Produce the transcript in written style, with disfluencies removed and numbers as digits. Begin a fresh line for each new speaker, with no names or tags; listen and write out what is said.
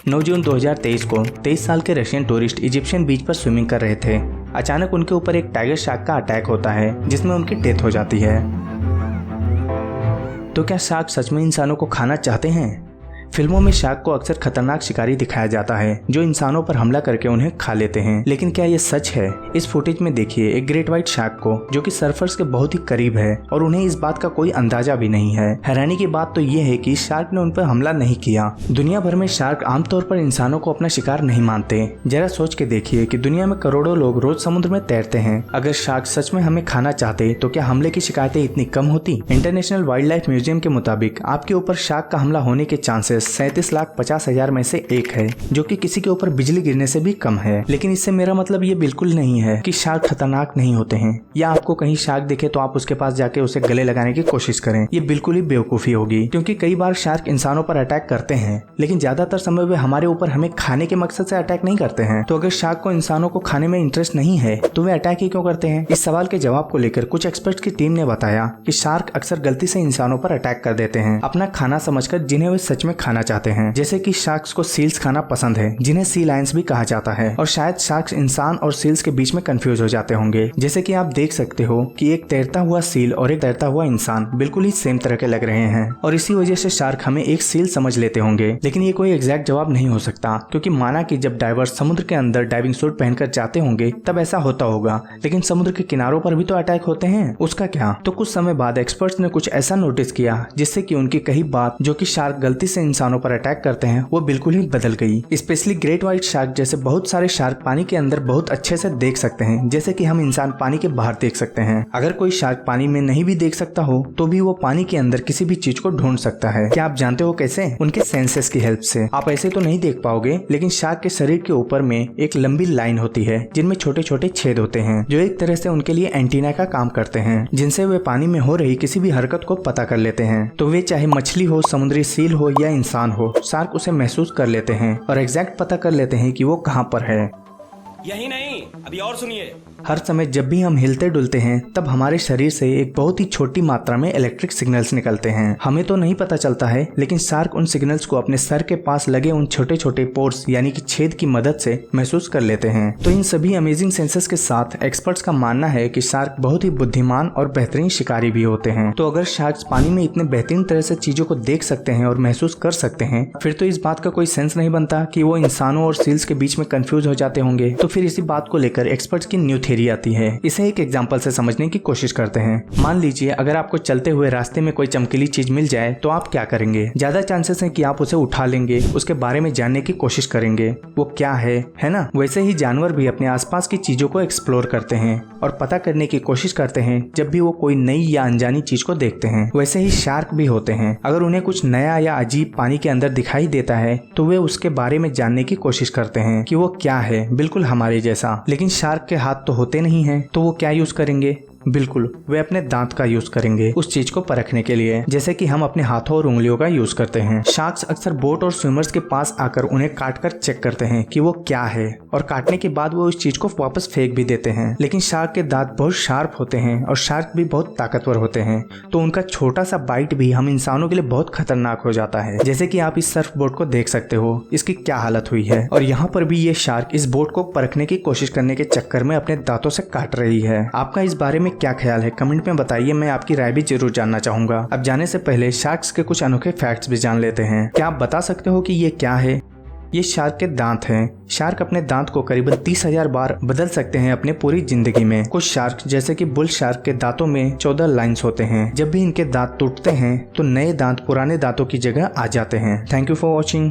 9 जून 2023 को 23 साल के रशियन टूरिस्ट इजिप्शियन बीच पर स्विमिंग कर रहे थे। अचानक उनके ऊपर एक टाइगर शार्क का अटैक होता है जिसमें उनकी डेथ हो जाती है। तो क्या शार्क सच में इंसानों को खाना चाहते हैं? फिल्मों में शार्क को अक्सर खतरनाक शिकारी दिखाया जाता है जो इंसानों पर हमला करके उन्हें खा लेते हैं, लेकिन क्या ये सच है? इस फुटेज में देखिए एक ग्रेट व्हाइट शार्क को जो कि सर्फर्स के बहुत ही करीब है और उन्हें इस बात का कोई अंदाजा भी नहीं है। हैरानी की बात तो ये है कि शार्क ने उन पर हमला नहीं किया। दुनिया भर में शार्क आमतौर पर इंसानों को अपना शिकार नहीं मानते। जरा सोच के देखिए कि दुनिया में करोड़ों लोग रोज समुद्र में तैरते हैं। अगर शार्क सच में हमें खाना चाहते तो क्या हमले की शिकायतें इतनी कम होती? इंटरनेशनल वाइल्ड लाइफ म्यूजियम के मुताबिक आपके ऊपर शार्क का हमला होने के चांसेस 37,50,000 में से एक है, जो कि किसी के ऊपर बिजली गिरने से भी कम है। लेकिन इससे मेरा मतलब ये बिल्कुल नहीं है कि शार्क खतरनाक नहीं होते हैं या आपको कहीं शार्क दिखे तो आप उसके पास जाके उसे गले लगाने की कोशिश करें। ये बिल्कुल ही बेवकूफी होगी, क्योंकि कई बार शार्क इंसानों पर अटैक करते हैं लेकिन ज्यादातर समय वे हमारे ऊपर हमें खाने के मकसद से अटैक नहीं करते हैं। तो अगर शार्क को इंसानों को खाने में इंटरेस्ट नहीं है तो वे अटैक ही क्यों करते हैं? इस सवाल के जवाब को लेकर कुछ एक्सपर्ट्स की टीम ने बताया कि शार्क अक्सर गलती से इंसानों पर अटैक कर देते हैं अपना खाना समझकर जिन्हें वे सच में खाना चाहते हैं। जैसे कि शार्क्स को सील्स खाना पसंद है जिन्हें सी लायंस भी कहा जाता है, और शायद शार्क्स इंसान और सील्स के बीच में कंफ्यूज हो जाते होंगे। जैसे कि आप देख सकते हो कि एक तैरता हुआ सील और एक तैरता हुआ इंसान बिल्कुल ही सेम तरह के लग रहे हैं और इसी वजह से शार्क हमें एक सील समझ लेते होंगे। लेकिन ये कोई एग्जैक्ट जवाब नहीं हो सकता, क्योंकि माना कि जब डाइवर्स समुद्र के अंदर डाइविंग सूट पहनकर जाते होंगे तब ऐसा होता होगा, लेकिन समुद्र के किनारों पर भी तो अटैक होते हैं, उसका क्या? तो कुछ समय बाद एक्सपर्ट्स ने कुछ ऐसा नोटिस किया जिससे कि उनकी कही बात जो कि शार्क गलती से इंसानों पर अटैक करते हैं वो बिल्कुल ही बदल गई। स्पेशली ग्रेट व्हाइट शार्क जैसे बहुत सारे शार्क पानी के अंदर बहुत अच्छे से देख सकते हैं, जैसे कि हम इंसान पानी के बाहर देख सकते हैं। अगर कोई शार्क पानी में नहीं भी देख सकता हो तो भी वो पानी के अंदर किसी भी चीज को ढूंढ सकता है। क्या आप जानते हो कैसे? उनके सेंसेस की हेल्प से। आप ऐसे तो नहीं देख पाओगे, लेकिन शार्क के शरीर के ऊपर में एक लंबी लाइन होती है जिनमें छोटे छोटे छेद होते हैं जो एक तरह से उनके लिए एंटीना का काम करते हैं, जिनसे वे पानी में हो रही किसी भी हरकत को पता कर लेते हैं। तो वे चाहे मछली हो, समुद्री सील हो या इंसान हो, शार्क उसे महसूस कर लेते हैं और एग्जैक्ट पता कर लेते हैं कि वो कहां पर है।
यही नहीं, अभी और सुनिए।
हर समय जब भी हम हिलते डुलते हैं तब हमारे शरीर से एक बहुत ही छोटी मात्रा में इलेक्ट्रिक सिग्नल्स निकलते हैं। हमें तो नहीं पता चलता है, लेकिन शार्क उन सिग्नल्स को अपने सर के पास लगे उन छोटे छोटे पोर्स यानी कि छेद की मदद से महसूस कर लेते हैं। तो इन सभी अमेजिंग सेंसेस के साथ एक्सपर्ट्स का मानना है कि शार्क बहुत ही बुद्धिमान और बेहतरीन शिकारी भी होते हैं। तो अगर शार्क्स पानी में इतने बेहतरीन तरह से चीजों को देख सकते हैं और महसूस कर सकते हैं, फिर तो इस बात का कोई सेंस नहीं बनता कि वो इंसानों और सील्स के बीच में कंफ्यूज हो जाते होंगे। तो फिर इसी बात को लेकर एक्सपर्ट्स की न्यू थ्योरी आती है। इसे एक एग्जांपल से समझने की कोशिश करते हैं। मान लीजिए अगर आपको चलते हुए रास्ते में कोई चमकीली चीज मिल जाए तो आप क्या करेंगे? ज्यादा चांसेस है कि आप उसे उठा लेंगे, उसके बारे में जानने की कोशिश करेंगे वो क्या है ना? वैसे ही जानवर भी अपने आसपास की चीजों को एक्सप्लोर करते हैं और पता करने की कोशिश करते हैं जब भी वो कोई नई या अनजानी चीज को देखते हैं। वैसे ही शार्क भी होते हैं। अगर उन्हें कुछ नया या अजीब पानी के अंदर दिखाई देता है तो वे उसके बारे में जानने की कोशिश करते हैं कि वो क्या है, बिल्कुल हमारे जैसा। लेकिन शार्क के हाथ तो होते नहीं हैं, तो वो क्या यूज करेंगे? बिल्कुल वे अपने दांत का यूज करेंगे उस चीज को परखने के लिए, जैसे कि हम अपने हाथों और उंगलियों का यूज करते हैं। शार्क्स अक्सर बोट और स्विमर्स के पास आकर उन्हें काट कर चेक करते हैं कि वो क्या है, और काटने के बाद वो उस चीज को वापस फेंक भी देते हैं। लेकिन शार्क के दांत बहुत शार्प होते हैं और शार्क भी बहुत ताकतवर होते हैं, तो उनका छोटा सा बाइट भी हम इंसानों के लिए बहुत खतरनाक हो जाता है। जैसे कि आप इस सर्फ बोट को देख सकते हो, इसकी क्या हालत हुई है, और यहाँ पर भी ये शार्क इस बोट को परखने की कोशिश करने के चक्कर में अपने दांतों से काट रही है। आपका इस बारे में क्या ख्याल है? कमेंट में बताइए, मैं आपकी राय भी जरूर जानना चाहूंगा। अब जाने से पहले शार्क्स के कुछ अनोखे फैक्ट्स भी जान लेते हैं। क्या आप बता सकते हो कि ये क्या है? ये शार्क के दांत हैं। शार्क अपने दांत को करीबन 30,000 बार बदल सकते हैं अपने पूरी जिंदगी में। कुछ शार्क जैसे कि बुल शार्क के दांतों में 14 लाइंस होते हैं। जब भी इनके दांत टूटते हैं तो नए दांत पुराने दांतों की जगह आ जाते हैं। Thank you for watching.